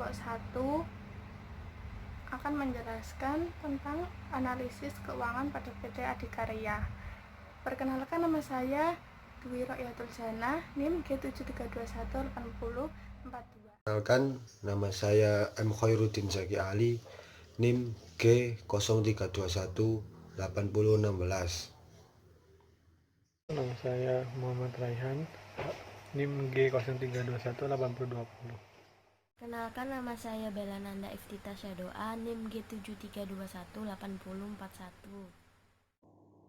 kelompok 1 akan menjelaskan tentang analisis keuangan pada PT Adikarya. Perkenalkan, nama saya Dwi Royatul Jana, NIM G73218042. Perkenalkan, nama saya M. Khairuddin Zaki Ali, NIM G03218016. Nama saya Muhammad Raihan, NIM G03218020. Kenalkan, nama saya Bella Nanda Iftita Syadoa, NIM G73218041.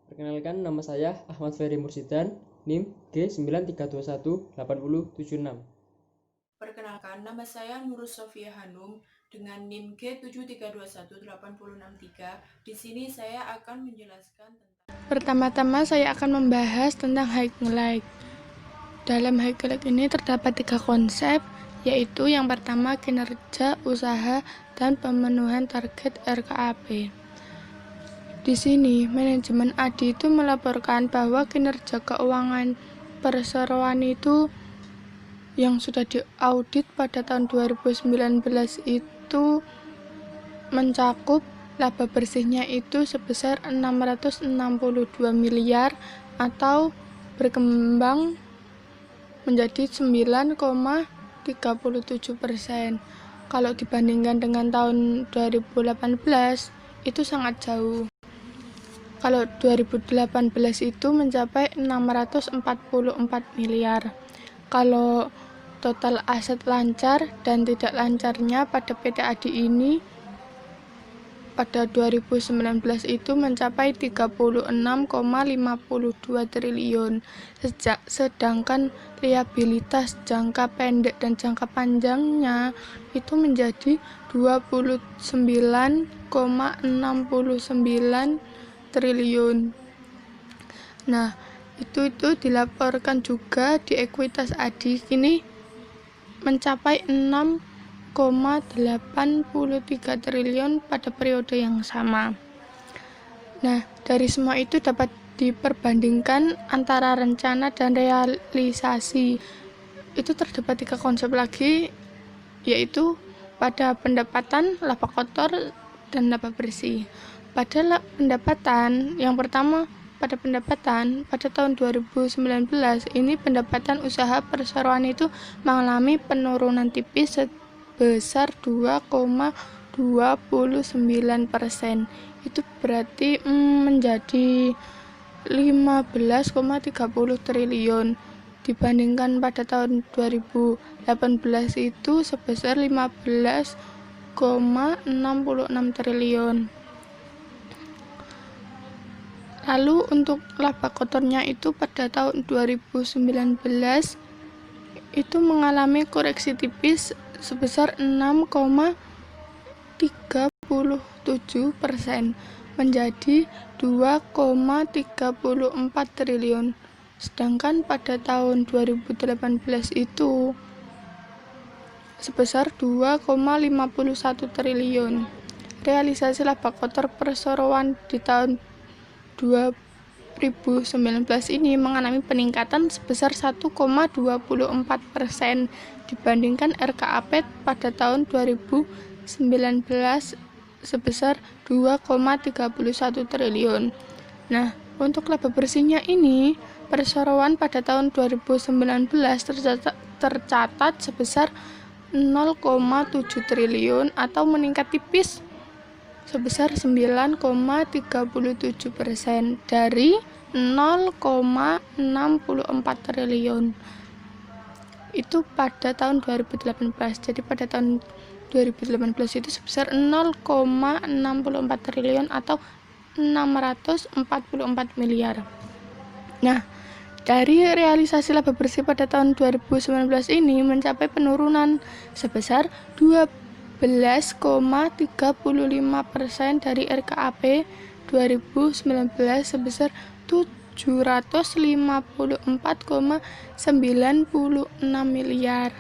Perkenalkan, nama saya Ahmad Ferry Mursidan, NIM G93218076. Perkenalkan, nama saya Nurus Sofia Hanum dengan NIM G73218063. Di sini saya akan menjelaskan tentang Pertama-tama saya akan membahas tentang highlight. Dalam highlight ini terdapat 3 konsep, yaitu yang pertama kinerja, usaha, dan pemenuhan target RKAP. Di sini, manajemen ADI itu melaporkan bahwa kinerja keuangan perseroan itu yang sudah diaudit pada tahun 2019 itu mencakup laba bersihnya itu sebesar 662 miliar atau berkembang menjadi 9,37%. Kalau dibandingkan dengan tahun 2018 itu sangat jauh. Kalau 2018 itu mencapai 644 miliar. Kalau total aset lancar dan tidak lancarnya pada PT ADI ini pada 2019 itu mencapai 36,52 triliun, sedangkan liabilitas jangka pendek dan jangka panjangnya itu menjadi 29,69 triliun. Nah, itu dilaporkan juga di ekuitas ADI kini mencapai 6,83 triliun pada periode yang sama. Nah, dari semua itu dapat diperbandingkan antara rencana dan realisasi. Itu terdapat 3 konsep lagi, yaitu pada pendapatan, laba kotor, dan laba bersih. Pada pendapatan, yang pertama pada pendapatan pada tahun 2019 ini pendapatan usaha perseroan itu mengalami penurunan tipis sebesar 2,29%. Itu berarti menjadi 15,30 triliun. Dibandingkan pada tahun 2018 itu sebesar 15,66 triliun. Lalu untuk laba kotornya itu pada tahun 2019 itu mengalami koreksi tipis sebesar 6,37% menjadi 2,34 triliun. Sedangkan pada tahun 2018 itu sebesar 2,51 triliun. Realisasi laba kotor perseroan di tahun 2019 ini mengalami peningkatan sebesar 1,24% dibandingkan RKAP pada tahun 2019 sebesar 2,31 triliun. Nah, untuk laba bersihnya ini perseroan pada tahun 2019 tercatat sebesar 0,7 triliun atau meningkat tipis sebesar 9,37% dari 0,64 triliun. Itu pada tahun 2018. Jadi pada tahun 2018 itu sebesar 0,64 triliun atau 644 miliar. Nah, dari realisasi laba bersih pada tahun 2019 ini mencapai penurunan sebesar 12,35% dari RKAP 2019 sebesar 754,96 miliar.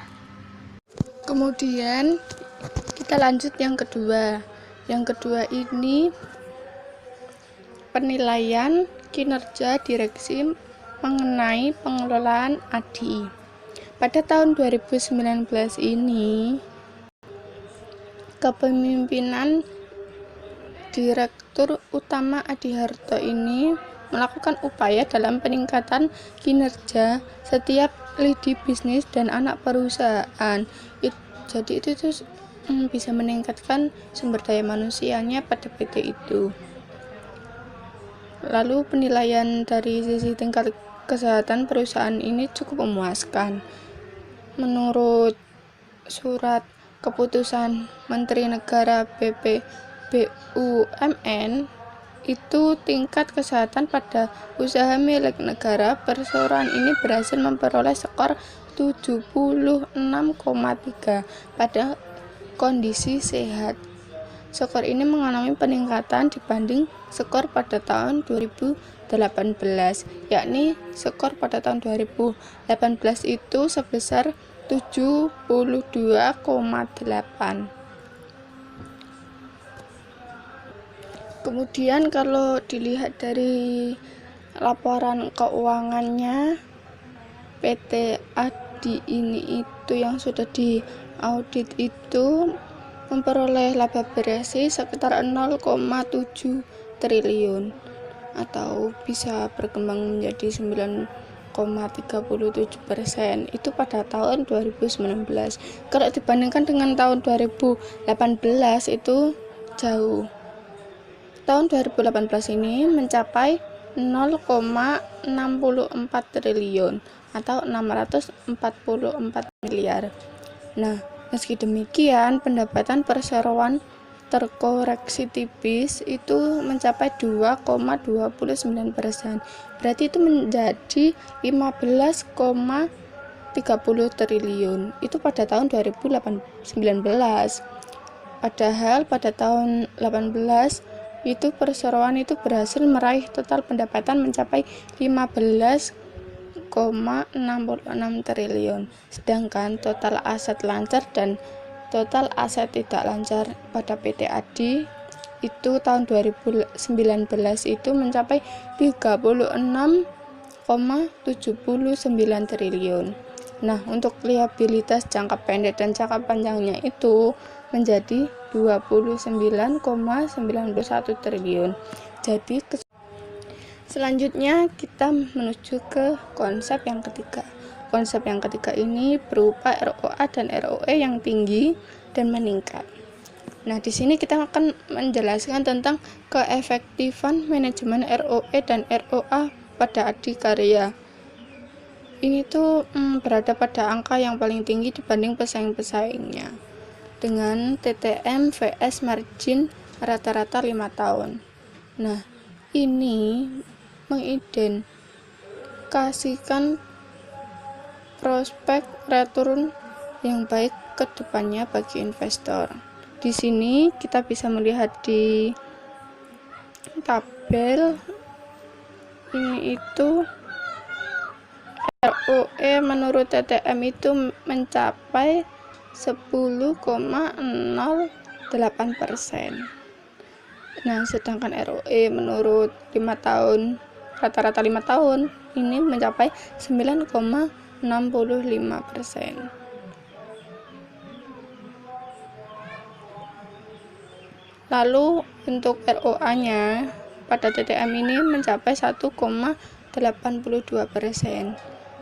Kemudian kita lanjut yang kedua. Yang kedua ini penilaian kinerja direksi mengenai pengelolaan ADI. Pada tahun 2019 ini kepemimpinan Direktur Utama Adi Harto ini melakukan upaya dalam peningkatan kinerja setiap lidi bisnis dan anak perusahaan. Jadi itu tuh bisa meningkatkan sumber daya manusianya pada PT itu. Lalu penilaian dari sisi tingkat kesehatan perusahaan ini cukup memuaskan. Menurut surat keputusan Menteri Negara BUMN, itu tingkat kesehatan pada usaha milik negara perseroan ini berhasil memperoleh skor 76,3 pada kondisi sehat. Skor ini mengalami peningkatan dibanding skor pada tahun 2018, yakni skor pada tahun 2018 itu sebesar 72,8. Kemudian kalau dilihat dari laporan keuangannya, PT Adi ini itu yang sudah diaudit itu memperoleh laba bersih sekitar 0,7 triliun atau bisa berkembang menjadi 9,37% itu pada tahun 2019. Kalau dibandingkan dengan tahun 2018 itu jauh. Tahun 2018 ini mencapai 0,64 triliun atau 644 miliar. Nah, meski demikian pendapatan perseroan terkoreksi tipis itu mencapai 2,29%. Berarti itu menjadi 15,30 triliun. Itu pada tahun 2019. Padahal pada tahun 18 itu perseroan itu berhasil meraih total pendapatan mencapai 15,66 triliun. Sedangkan total aset lancar dan total aset tidak lancar pada PT Adi itu tahun 2019 itu mencapai 36,79 triliun. Nah, untuk liabilitas jangka pendek dan jangka panjangnya itu menjadi 29,91 triliun. Jadi selanjutnya kita menuju ke konsep yang ketiga. Konsep yang ketiga ini berupa ROA dan ROE yang tinggi dan meningkat. Nah, di sini kita akan menjelaskan tentang keefektifan manajemen ROE dan ROA pada Adikarya. Ini tuh berada pada angka yang paling tinggi dibanding pesaing-pesaingnya dengan TTM vs margin rata-rata 5 tahun. Nah, ini mengidentifikasikan prospek return yang baik ke depannya bagi investor. Di sini kita bisa melihat di tabel ini itu ROE menurut TTM itu mencapai 10,08%. Nah, sedangkan ROE menurut 5 tahun rata-rata 5 tahun ini mencapai 9,65%. Lalu untuk ROA-nya pada TTM ini mencapai 1,82%.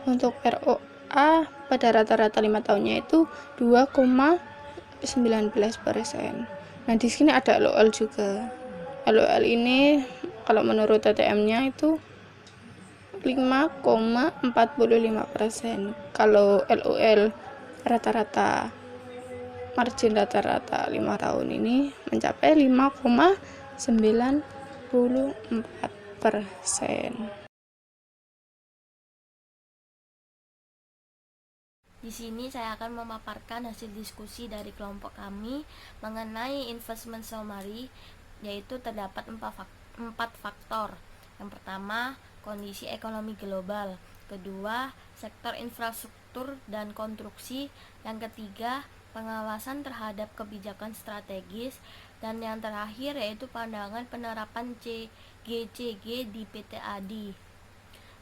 Untuk ROA pada rata-rata 5 tahunnya itu 2,19%. Nah, di sini ada LOL juga. LOL ini kalau menurut TTM-nya itu 5,45%. Kalau LOL rata-rata margin rata-rata 5 tahun ini mencapai 5,94%. Di sini saya akan memaparkan hasil diskusi dari kelompok kami mengenai investment summary, yaitu terdapat 4 faktor. Yang pertama, kondisi ekonomi global. Kedua, sektor infrastruktur dan konstruksi. Yang ketiga, pengawasan terhadap kebijakan strategis. Dan yang terakhir yaitu pandangan penerapan GCG di PT Adi.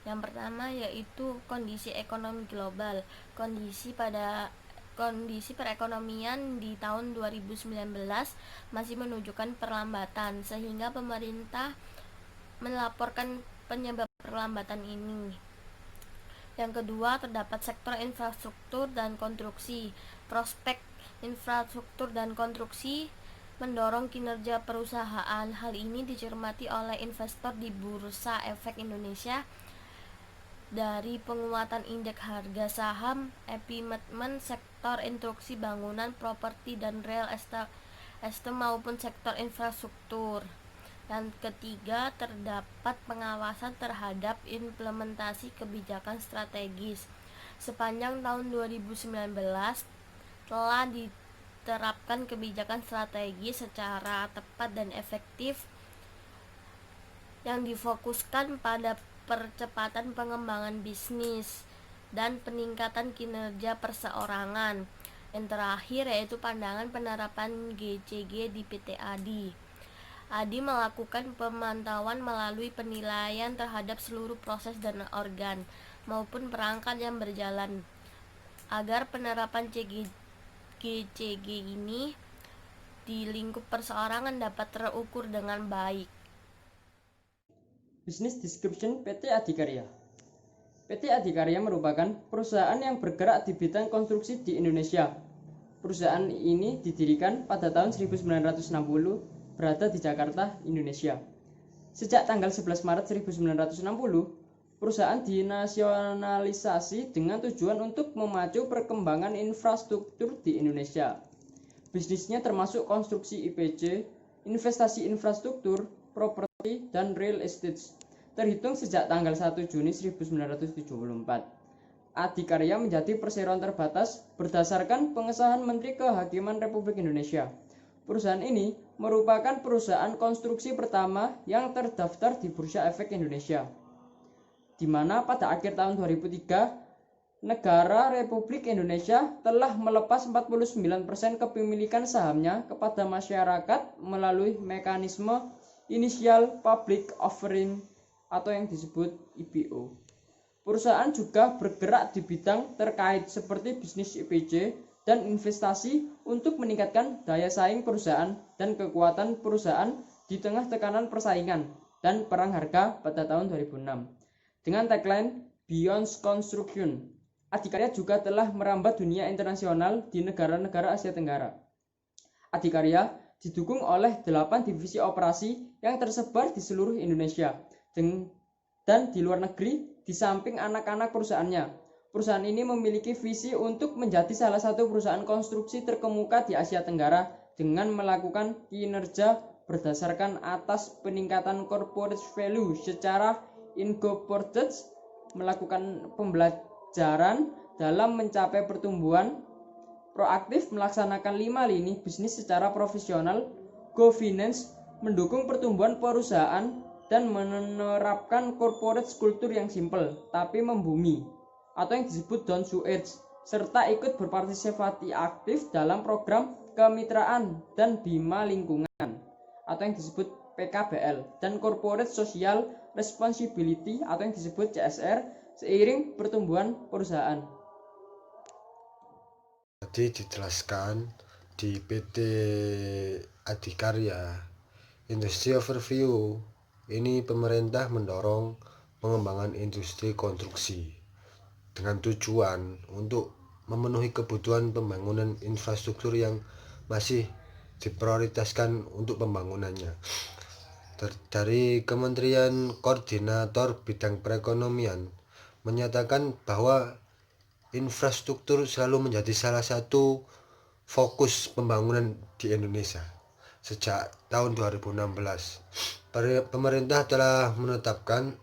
Yang pertama yaitu kondisi ekonomi global. Kondisi kondisi perekonomian di tahun 2019 masih menunjukkan perlambatan, sehingga pemerintah melaporkan penyebab perlambatan ini. Yang kedua, terdapat sektor infrastruktur dan konstruksi. Prospek infrastruktur dan konstruksi mendorong kinerja perusahaan. Hal ini dicermati oleh investor di Bursa Efek Indonesia dari penguatan indeks harga saham, epimetmen sektor instruksi bangunan, properti dan real estate maupun sektor infrastruktur. Yang ketiga, terdapat pengawasan terhadap implementasi kebijakan strategis. Sepanjang tahun 2019 telah diterapkan kebijakan strategis secara tepat dan efektif yang difokuskan pada percepatan pengembangan bisnis dan peningkatan kinerja perseorangan. Yang terakhir yaitu pandangan penerapan GCG di PT ADI. ADI melakukan pemantauan melalui penilaian terhadap seluruh proses dan organ maupun perangkat yang berjalan agar penerapan GCG ini di lingkup perseorangan dapat terukur dengan baik. Business Description PT Adikarya. PT Adikarya merupakan perusahaan yang bergerak di bidang konstruksi di Indonesia. Perusahaan ini didirikan pada tahun 1960, berada di Jakarta, Indonesia. Sejak tanggal 11 Maret 1960, perusahaan dinasionalisasi dengan tujuan untuk memacu perkembangan infrastruktur di Indonesia. Bisnisnya termasuk konstruksi IPC, investasi infrastruktur, properti dan real estate. Terhitung sejak tanggal 1 Juni 1974. Adikarya menjadi perseroan terbatas berdasarkan pengesahan Menteri Kehakiman Republik Indonesia. Perusahaan ini merupakan perusahaan konstruksi pertama yang terdaftar di Bursa Efek Indonesia, di mana pada akhir tahun 2003 negara Republik Indonesia telah melepas 49% kepemilikan sahamnya kepada masyarakat melalui mekanisme Initial Public Offering atau yang disebut IPO. Perusahaan juga bergerak di bidang terkait seperti bisnis IPC dan investasi untuk meningkatkan daya saing perusahaan dan kekuatan perusahaan di tengah tekanan persaingan dan perang harga pada tahun 2006. Dengan tagline Beyond Construction, Adikarya juga telah merambah dunia internasional di negara-negara Asia Tenggara. Adikarya didukung oleh 8 divisi operasi yang tersebar di seluruh Indonesia dan di luar negeri di samping anak-anak perusahaannya. Perusahaan ini memiliki visi untuk menjadi salah satu perusahaan konstruksi terkemuka di Asia Tenggara dengan melakukan kinerja berdasarkan atas peningkatan corporate value secara incorporated, melakukan pembelajaran dalam mencapai pertumbuhan, proaktif melaksanakan 5 lini bisnis secara profesional, governance, mendukung pertumbuhan perusahaan, dan menerapkan corporate culture yang simple tapi membumi atau yang disebut down to earth, serta ikut berpartisipasi aktif dalam program kemitraan dan bima lingkungan atau yang disebut PKBL dan corporate social responsibility atau yang disebut CSR seiring pertumbuhan perusahaan. Tadi dijelaskan di PT Adikarya Industri Overview ini pemerintah mendorong pengembangan industri konstruksi dengan tujuan untuk memenuhi kebutuhan pembangunan infrastruktur yang masih diprioritaskan untuk pembangunannya. Dari Kementerian Koordinator Bidang Perekonomian menyatakan bahwa infrastruktur selalu menjadi salah satu fokus pembangunan di Indonesia. Sejak tahun 2016, pemerintah telah menetapkan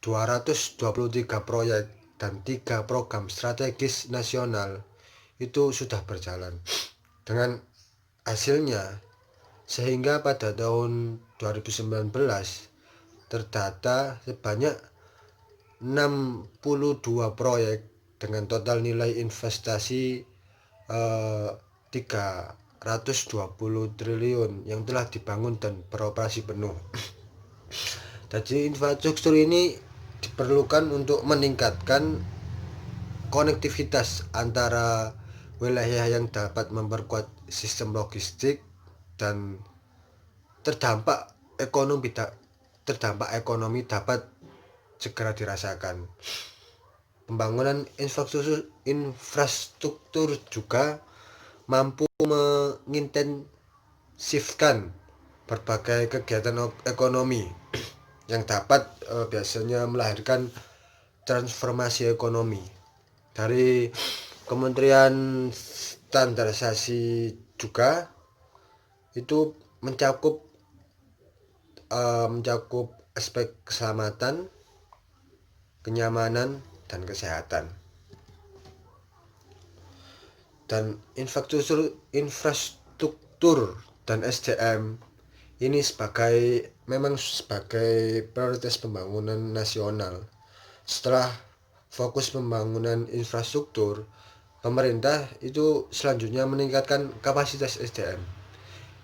223 proyek dan 3 program strategis nasional itu sudah berjalan. Dengan hasilnya, sehingga pada tahun 2019 terdata sebanyak 62 proyek dengan total nilai investasi 320 triliun yang telah dibangun dan beroperasi penuh. Jadi infrastruktur ini diperlukan untuk meningkatkan konektivitas antara wilayah yang dapat memperkuat sistem logistik dan terdampak ekonomi dapat segera dirasakan. Pembangunan infrastruktur juga mampu mengintensifkan berbagai kegiatan ekonomi yang dapat biasanya melahirkan transformasi ekonomi. Dari Kementerian Standarisasi juga itu mencakup aspek keselamatan, kenyamanan, dan kesehatan. Dan infrastruktur dan SDM ini memang sebagai prioritas pembangunan nasional. Setelah fokus pembangunan infrastruktur, pemerintah itu selanjutnya meningkatkan kapasitas SDM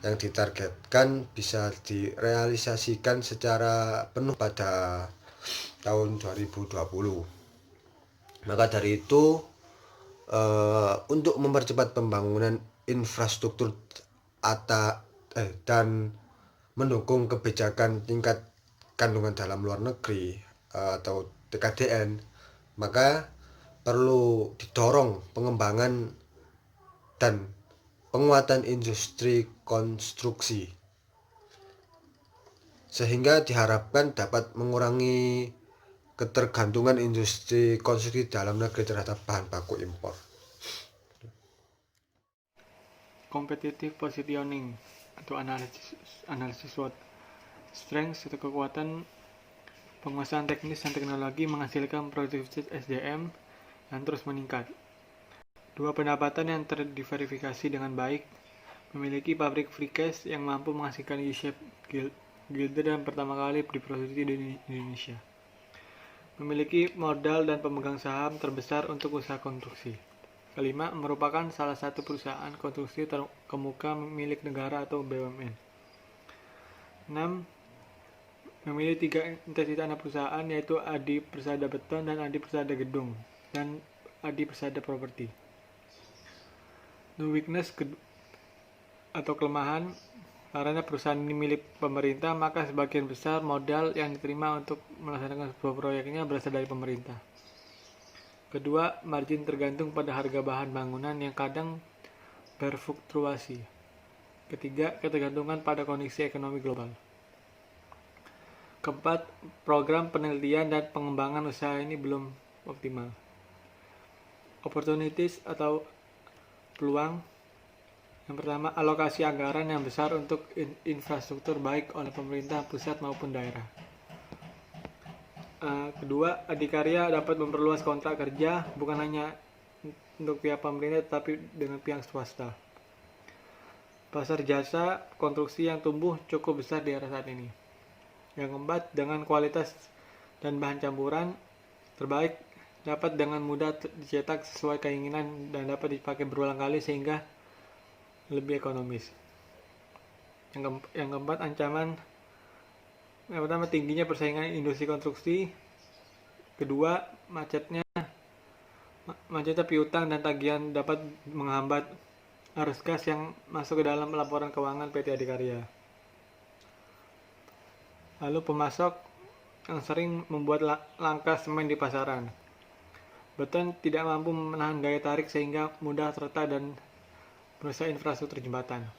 yang ditargetkan bisa direalisasikan secara penuh pada tahun 2020. Maka dari itu, untuk mempercepat pembangunan infrastruktur dan mendukung kebijakan tingkat kandungan dalam luar negeri atau TKDN, maka perlu didorong pengembangan dan penguatan industri konstruksi, sehingga diharapkan dapat mengurangi ketergantungan industri konstruksi dalam negeri terhadap bahan baku impor. Competitive positioning atau analisis SWOT. Strengths atau kekuatan penguasaan teknis dan teknologi menghasilkan produktivitas SDM yang terus meningkat. Dua pendapatan yang terdiverifikasi dengan baik, memiliki pabrik precast yang mampu menghasilkan U-shape gilder dan pertama kali diproduksi di Indonesia. Memiliki modal dan pemegang saham terbesar untuk usaha konstruksi. Kelima, merupakan salah satu perusahaan konstruksi terkemuka milik negara atau BUMN. 6. Memiliki 3 entitas anak perusahaan, yaitu Adi Persada Beton dan Adi Persada Gedung dan Adi Persada Properti. The weakness atau kelemahan, karena perusahaan ini milik pemerintah, maka sebagian besar modal yang diterima untuk melaksanakan sebuah proyeknya berasal dari pemerintah. Kedua, margin tergantung pada harga bahan bangunan yang kadang berfluktuasi. Ketiga, ketergantungan pada kondisi ekonomi global. Keempat, program penelitian dan pengembangan usaha ini belum optimal. Opportunities atau peluang. Yang pertama, alokasi anggaran yang besar untuk infrastruktur baik oleh pemerintah pusat maupun daerah. Kedua, adikarya dapat memperluas kontrak kerja bukan hanya untuk pihak pemerintah tetapi dengan pihak swasta. Pasar jasa konstruksi yang tumbuh cukup besar di era saat ini. Yang keempat, dengan kualitas dan bahan campuran terbaik dapat dengan mudah dicetak sesuai keinginan dan dapat dipakai berulang kali sehingga lebih ekonomis. Yang keempat, ancaman. Yang pertama, tingginya persaingan industri konstruksi. Kedua, macetnya piutang dan tagihan dapat menghambat arus gas yang masuk ke dalam laporan keuangan PT Adikarya. Lalu pemasok yang sering membuat langka semen di pasaran. Beton tidak mampu menahan daya tarik sehingga mudah retak dan merusak infrastruktur jembatan.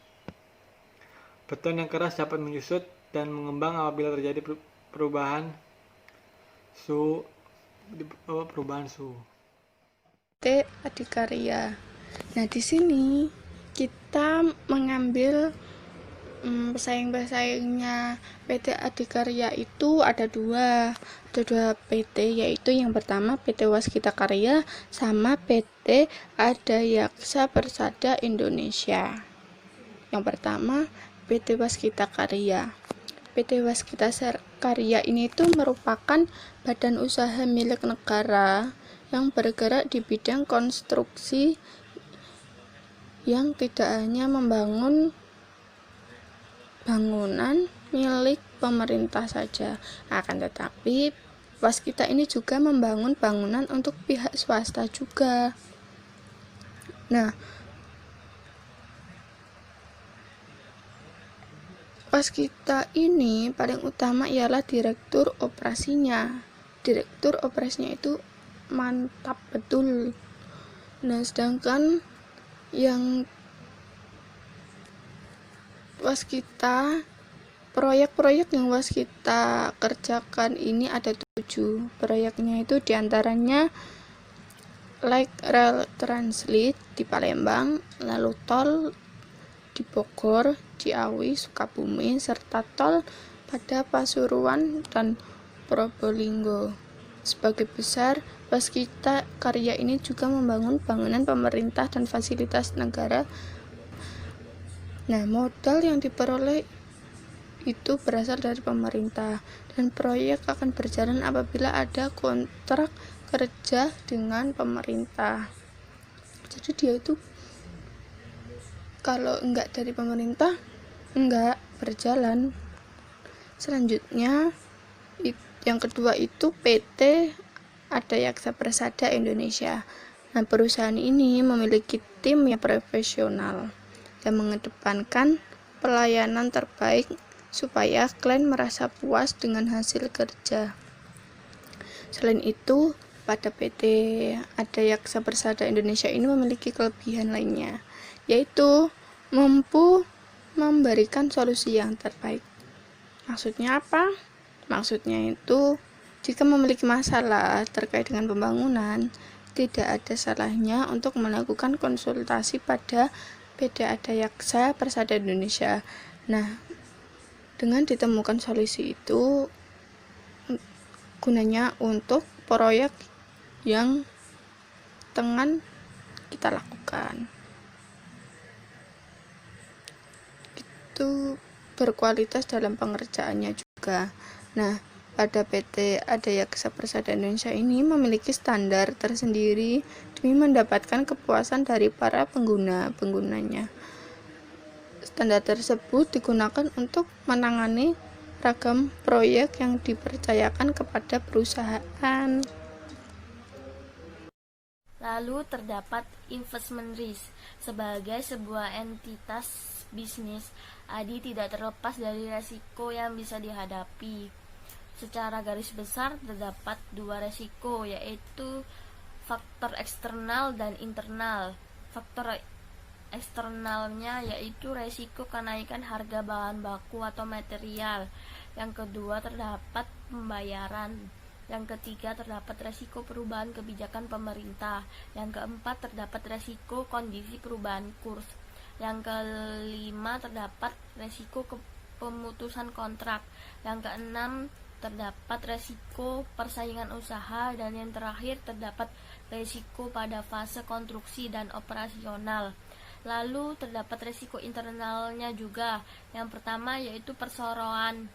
Beton yang keras dapat menyusut dan mengembang apabila terjadi perubahan suhu. PT Adikarya. Nah, di sini kita mengambil pesaing-pesaingnya PT Adikarya itu ada dua PT, yaitu yang pertama PT Waskita Karya sama PT Adayaksa Persada Indonesia. Yang pertama PT Waskita Karya. PT Waskita Karya ini itu merupakan badan usaha milik negara yang bergerak di bidang konstruksi yang tidak hanya membangun bangunan milik pemerintah saja, akan tetapi Waskita ini juga membangun bangunan untuk pihak swasta juga. Nah, waskita ini paling utama ialah direktur operasinya. Direktur operasinya itu mantap betul. Nah, sedangkan yang waskita, proyek-proyek yang waskita kerjakan ini ada 7 proyeknya. Itu diantaranya Light Rail Transit di Palembang, lalu tol di Bogor, Ciawi, Sukabumi, serta tol pada Pasuruan dan Probolinggo. Sebagai besar, waskita karya ini juga membangun bangunan pemerintah dan fasilitas negara. Nah, modal yang diperoleh itu berasal dari pemerintah, dan proyek akan berjalan apabila ada kontrak kerja dengan pemerintah. Jadi dia itu kalau enggak dari pemerintah enggak berjalan. Selanjutnya yang kedua itu PT Adayaksa Persada Indonesia. Nah, perusahaan ini memiliki tim yang profesional yang mengedepankan pelayanan terbaik supaya klien merasa puas dengan hasil kerja. Selain itu, pada PT Adayaksa Persada Indonesia ini memiliki kelebihan lainnya, yaitu mampu memberikan solusi yang terbaik. Maksudnya apa? Maksudnya itu, jika memiliki masalah terkait dengan pembangunan, tidak ada salahnya untuk melakukan konsultasi pada PT Adayaksa Persada Indonesia. Nah, dengan ditemukan solusi itu gunanya untuk proyek yang tengah kita lakukan. Itu berkualitas dalam pengerjaannya juga. Nah, pada PT Adayaksa Persada Indonesia ini memiliki standar tersendiri demi mendapatkan kepuasan dari para pengguna-penggunanya. Standar tersebut digunakan untuk menangani ragam proyek yang dipercayakan kepada perusahaan. Lalu terdapat investment risk. Sebagai sebuah entitas bisnis, ADI tidak terlepas dari resiko yang bisa dihadapi. Secara garis besar terdapat 2 resiko, yaitu faktor eksternal dan internal. Faktor eksternalnya yaitu resiko kenaikan harga bahan baku atau material. Yang kedua terdapat pembayaran. Yang ketiga terdapat resiko perubahan kebijakan pemerintah. Yang keempat terdapat resiko kondisi perubahan kurs. Yang kelima terdapat resiko pemutusan kontrak. Yang keenam terdapat resiko persaingan usaha, dan yang terakhir terdapat resiko pada fase konstruksi dan operasional. Lalu terdapat resiko internalnya juga. Yang pertama yaitu perseroan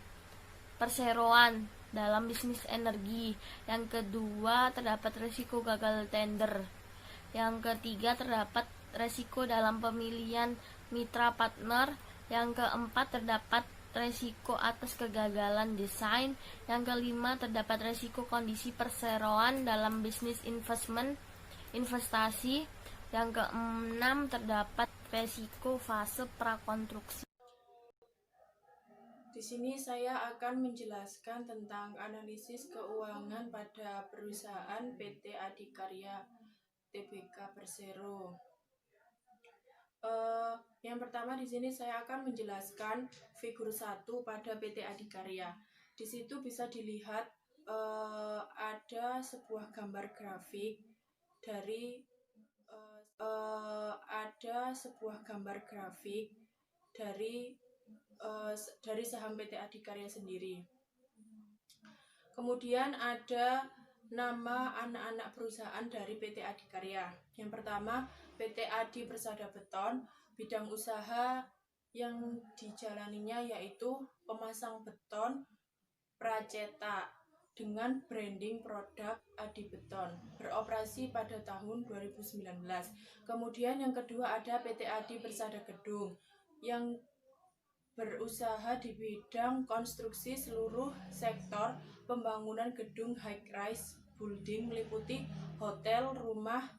dalam bisnis energi. Yang kedua terdapat resiko gagal tender. Yang ketiga terdapat resiko dalam pemilihan mitra partner. Yang keempat terdapat resiko atas kegagalan desain. Yang kelima terdapat resiko kondisi perseroan dalam bisnis investasi. Yang keenam terdapat resiko fase prakonstruksi. Di sini saya akan menjelaskan tentang analisis keuangan pada perusahaan PT Adikarya Tbk Persero. Yang pertama di sini saya akan menjelaskan figur 1 pada PT Adikarya. Di situ bisa dilihat ada sebuah gambar grafik dari saham PT Adikarya sendiri. Kemudian ada nama anak-anak perusahaan dari PT Adikarya. Yang pertama, PT Adi Persada Beton. Bidang usaha yang dijalaninya yaitu pemasang beton pracetak dengan branding produk Adi Beton. Beroperasi pada tahun 2019. Kemudian yang kedua ada PT Adi Persada Gedung yang berusaha di bidang konstruksi seluruh sektor pembangunan gedung high rise building meliputi hotel, rumah,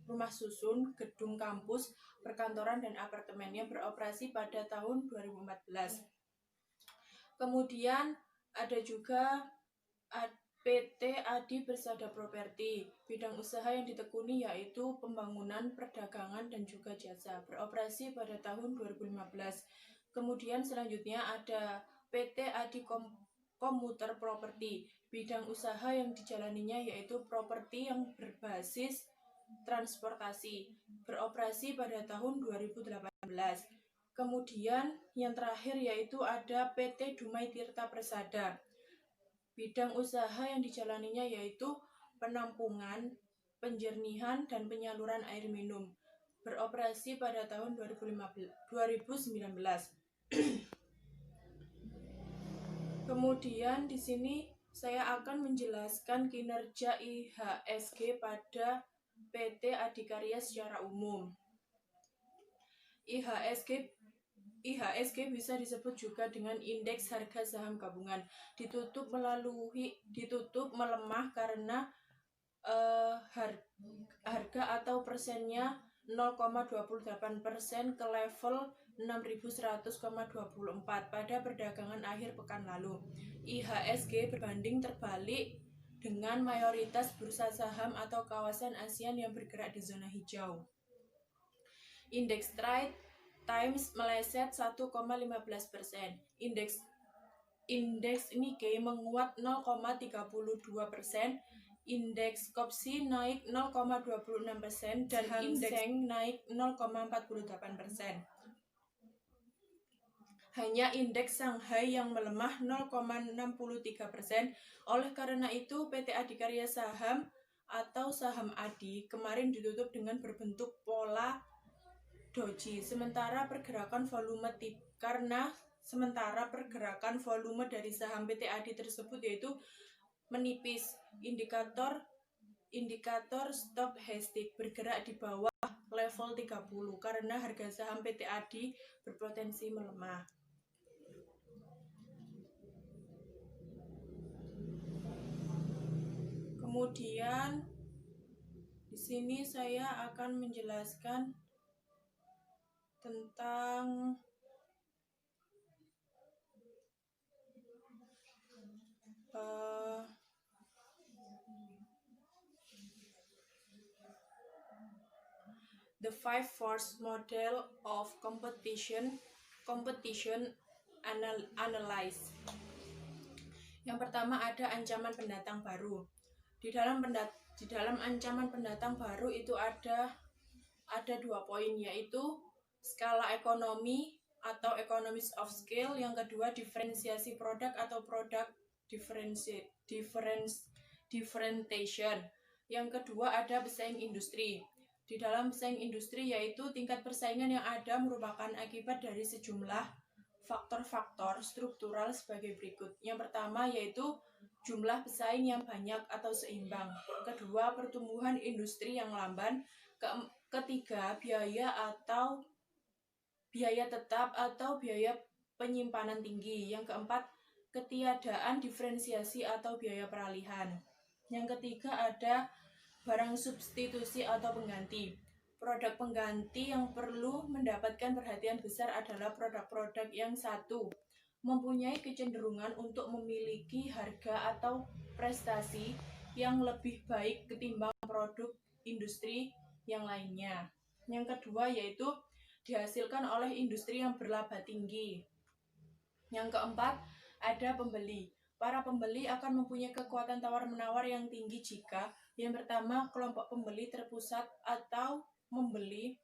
rumah susun, gedung kampus, perkantoran, dan apartemen yang beroperasi pada tahun 2014. Kemudian ada juga PT Adi Persada Properti. Bidang usaha yang ditekuni yaitu pembangunan, perdagangan, dan juga jasa. Beroperasi pada tahun 2015. Kemudian selanjutnya ada PT Adi Komuter Properti. Bidang usaha yang dijalaninya yaitu properti yang berbasis transportasi. Beroperasi pada tahun 2018. Kemudian yang terakhir yaitu ada PT Dumai Tirta Persada. Bidang usaha yang dijalaninya yaitu penampungan, penjernihan, dan penyaluran air minum. Beroperasi pada tahun 2019. Kemudian di sini saya akan menjelaskan kinerja IHSG pada PT Adikarya secara umum. IHSG bisa disebut juga dengan indeks harga saham gabungan. Ditutup melemah karena harga atau persennya 0,28% ke level 6.100,24 pada perdagangan akhir pekan lalu. IHSG berbanding terbalik dengan mayoritas bursa saham atau kawasan ASEAN yang bergerak di zona hijau. Indeks Straits Times meleset 1,15%. Indeks Nikkei menguat 0,32%. Indeks Kopsi naik 0,26% dan Hang Seng naik 0,48%. Hanya indeks Shanghai yang melemah 0,63%. Oleh karena itu, PT Adikarya Saham atau saham ADI kemarin ditutup dengan berbentuk pola doji. Sementara pergerakan volume dari saham PT ADI tersebut yaitu menipis. Indikator stochastik bergerak di bawah level 30 karena harga saham PT ADI berpotensi melemah. Kemudian di sini saya akan menjelaskan tentang the five force model of competition analysis. Yang pertama ada ancaman pendatang baru. Di dalam ancaman pendatang baru itu ada 2 poin, yaitu skala ekonomi atau economies of scale, yang kedua diferensiasi produk atau product differentiation, yang kedua ada pesaing industri. Di dalam pesaing industri yaitu tingkat persaingan yang ada merupakan akibat dari sejumlah faktor-faktor struktural sebagai berikut. Yang pertama yaitu jumlah pesaing yang banyak atau seimbang. Kedua, pertumbuhan industri yang lamban. Ketiga, biaya tetap atau biaya penyimpanan tinggi. Yang keempat, ketiadaan diferensiasi atau biaya peralihan. Yang ketiga ada barang substitusi atau pengganti. Produk pengganti yang perlu mendapatkan perhatian besar adalah produk-produk yang satu, mempunyai kecenderungan untuk memiliki harga atau prestasi yang lebih baik ketimbang produk industri yang lainnya. Yang kedua yaitu dihasilkan oleh industri yang berlaba tinggi. Yang keempat ada pembeli. Para pembeli akan mempunyai kekuatan tawar-menawar yang tinggi jika yang pertama, kelompok pembeli terpusat atau membeli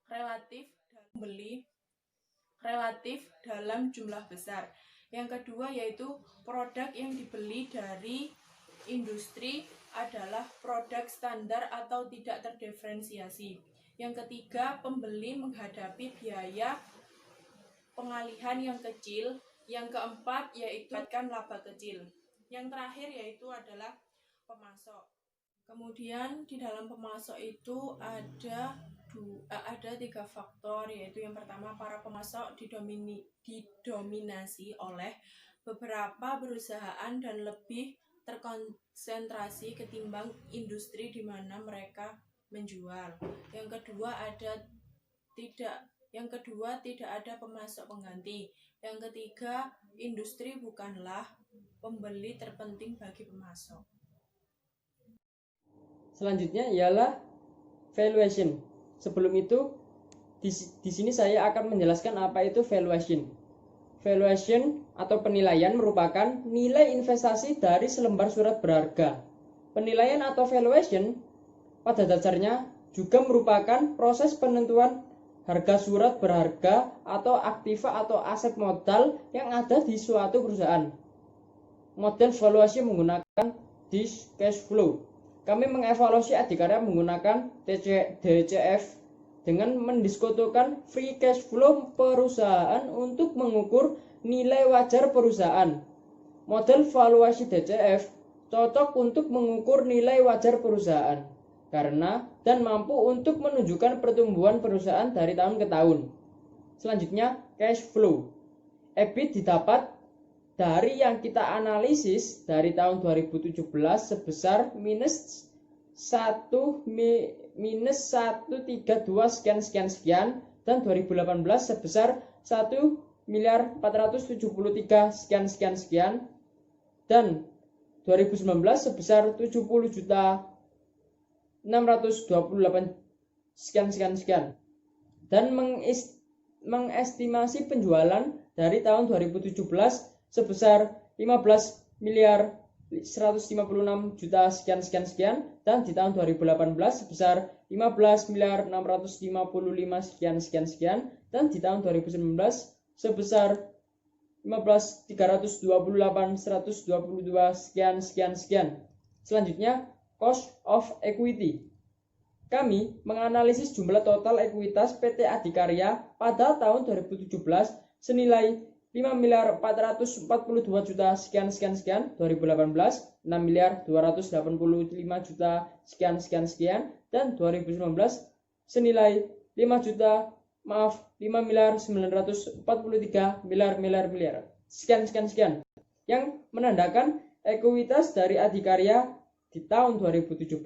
relatif dalam jumlah besar. Yang kedua yaitu produk yang dibeli dari industri adalah produk standar atau tidak terdiferensiasi. Yang ketiga, pembeli menghadapi biaya pengalihan yang kecil. Yang keempat yaitu laba kecil. Yang terakhir yaitu adalah pemasok. Kemudian di dalam pemasok itu ada 3 faktor, yaitu yang pertama para pemasok didominasi oleh beberapa perusahaan dan lebih terkonsentrasi ketimbang industri di mana mereka menjual. Yang kedua tidak ada pemasok pengganti. Yang ketiga, industri bukanlah pembeli terpenting bagi pemasok. Selanjutnya ialah valuation. Sebelum itu, di sini saya akan menjelaskan apa itu valuation. Valuation atau penilaian merupakan nilai investasi dari selembar surat berharga. Penilaian atau valuation pada dasarnya juga merupakan proses penentuan harga surat berharga atau aktiva atau aset modal yang ada di suatu perusahaan. Model valuasi menggunakan this cash flow. Kami mengevaluasi adikarya menggunakan DCF dengan mendiskusikan free cash flow perusahaan untuk mengukur nilai wajar perusahaan. Model valuasi DCF cocok untuk mengukur nilai wajar perusahaan karena dan mampu untuk menunjukkan pertumbuhan perusahaan dari tahun ke tahun. Selanjutnya, cash flow. EBIT didapat dari yang kita analisis dari tahun 2017 sebesar minus 132 sekian dan 2018 sebesar 1.473 sekian dan 2019 sebesar 70.628 sekian dan mengestimasi penjualan dari tahun 2017 sebesar 15.156 sekian dan di tahun 2018 sebesar 15.655 sekian dan di tahun 2019 sebesar 15.328.122 sekian. Selanjutnya, cost of equity. Kami menganalisis jumlah total ekuitas PT Adikarya pada tahun 2017 senilai 5.442 juta sekian 2018 6.285 juta sekian dan 2019 senilai 5.943 miliar sekian yang menandakan ekuitas dari Adikarya di tahun 2017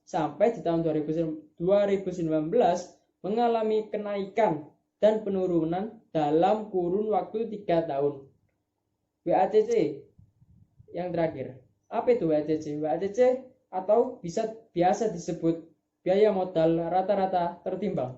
sampai di tahun 2019 mengalami kenaikan dan penurunan dalam kurun waktu 3 tahun. WACC yang terakhir. Apa itu WACC? WACC atau biasa disebut biaya modal rata-rata tertimbang.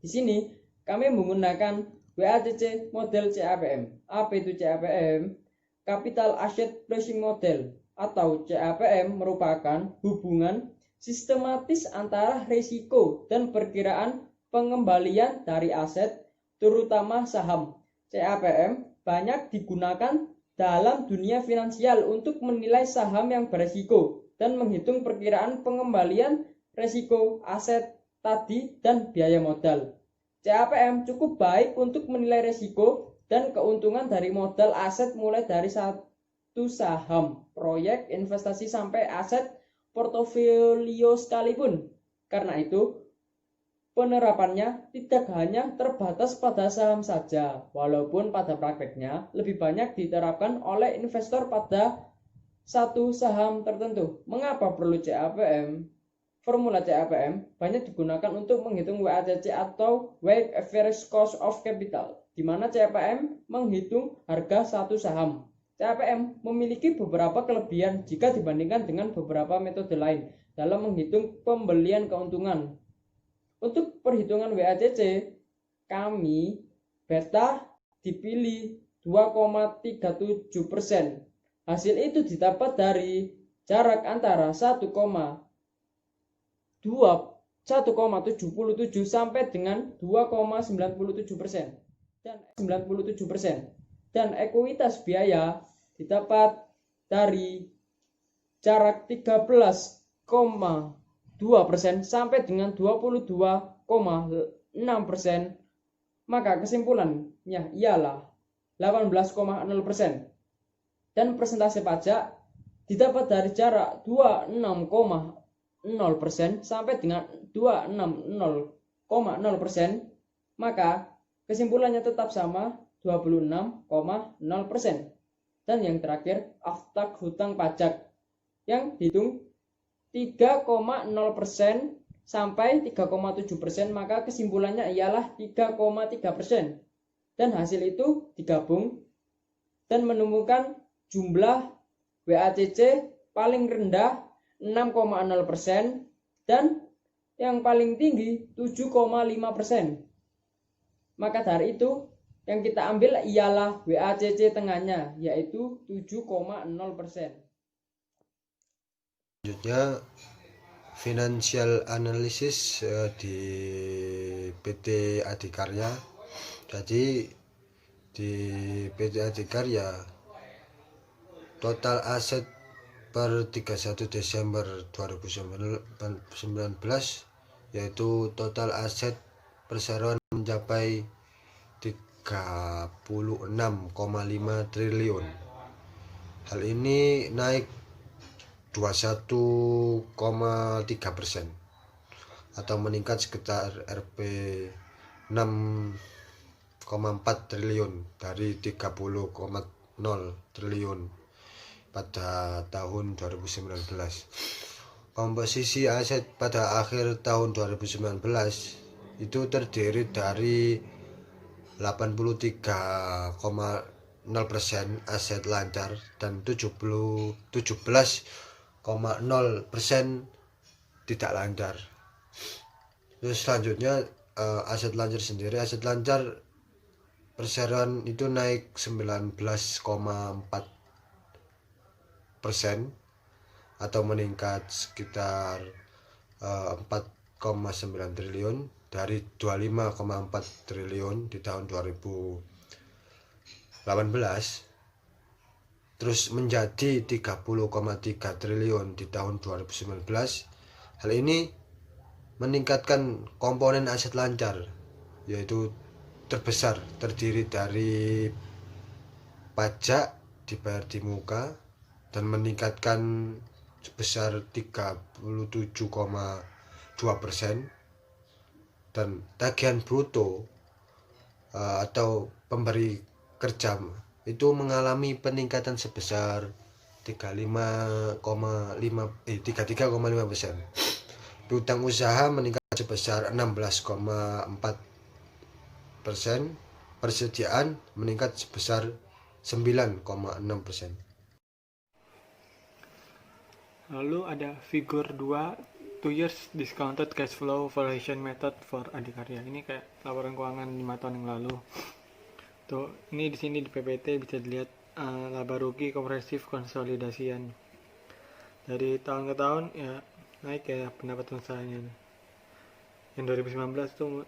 Di sini kami menggunakan WACC model CAPM. Apa itu CAPM? Capital Asset Pricing Model atau CAPM merupakan hubungan sistematis antara risiko dan perkiraan pengembalian dari aset, terutama saham. CAPM banyak digunakan dalam dunia finansial untuk menilai saham yang beresiko dan menghitung perkiraan pengembalian risiko aset tadi dan biaya modal. CAPM cukup baik untuk menilai risiko dan keuntungan dari modal aset mulai dari satu saham, proyek, investasi sampai aset portofolio sekalipun. Karena itu, penerapannya tidak hanya terbatas pada saham saja, walaupun pada prakteknya lebih banyak diterapkan oleh investor pada satu saham tertentu. Mengapa perlu CAPM? Formula CAPM banyak digunakan untuk menghitung WACC atau Weighted Average Cost of Capital, di mana CAPM menghitung harga satu saham. CAPM memiliki beberapa kelebihan jika dibandingkan dengan beberapa metode lain dalam menghitung pembelian keuntungan. Untuk perhitungan WACC, kami beta dipilih 2,37%. Hasil itu didapat dari jarak antara 1,77 sampai dengan 2,97% dan ekuitas biaya didapat dari jarak 13,2% sampai dengan 22,6%, maka kesimpulannya ialah 18,0%. Dan persentase pajak didapat dari jarak 26,0% sampai dengan 260,0%, maka kesimpulannya tetap sama 26,0%. Dan yang terakhir, aftak hutang pajak yang dihitung 3,0% sampai 3,7%, maka kesimpulannya ialah 3,3%. Dan hasil itu digabung dan menemukan jumlah WACC paling rendah 6,0% dan yang paling tinggi 7,5%. Maka dari itu yang kita ambil ialah WACC tengahnya, yaitu 7,0%. Selanjutnya financial analysis di PT Adikarya. Jadi di PT Adikarya total aset per 31 Desember 2019 yaitu total aset perseroan mencapai 36,5 triliun. Hal ini naik 21,3% atau meningkat sekitar Rp 6,4 triliun dari 30,0 triliun pada tahun 2019. Komposisi aset pada akhir tahun 2019 itu terdiri dari 83,0% aset lancar dan 17,0% tidak lancar. Terus selanjutnya aset lancar sendiri, aset lancar perseroan itu naik 19,4% atau meningkat sekitar 4,9 triliun dari 25,4 triliun di tahun 2018 terus menjadi 30,3 triliun di tahun 2019. Hal ini meningkatkan komponen aset lancar, yaitu terbesar terdiri dari pajak dibayar di muka dan meningkatkan sebesar 37,2%, dan tagihan bruto atau pemberi kerja itu mengalami peningkatan sebesar 33,5%. Piutang usaha meningkat sebesar 16,4%, persediaan meningkat sebesar 9,6%. Lalu ada figur 2, 2 years discounted cash flow valuation method for Adikarya. Ini kayak laporan keuangan 5 tahun yang lalu. Tuh, ini di sini di PPT bisa dilihat laba rugi kompresif konsolidasian. Dari tahun ke tahun ya naik ya pendapatan usahanya. Yang 2019 tuh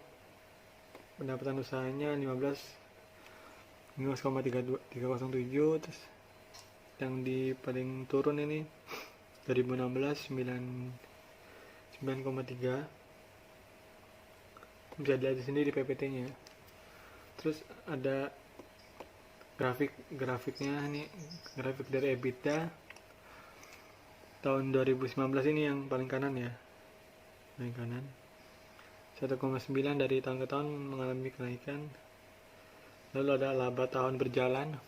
pendapatan usahanya 15,307, terus yang di paling turun ini 2016 9,3. Bisa dilihat di sini di PPT-nya. Terus ada grafiknya nih, grafik dari EBITDA tahun 2019 ini yang paling kanan ya, paling kanan 1,9 dari tahun ke tahun mengalami kenaikan. Lalu ada laba tahun berjalan,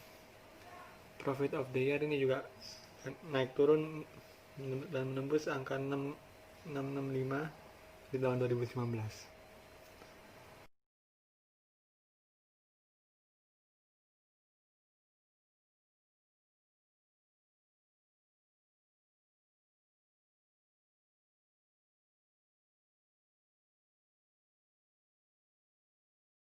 profit of the year ini juga naik turun dan menembus angka 665 di tahun 2019.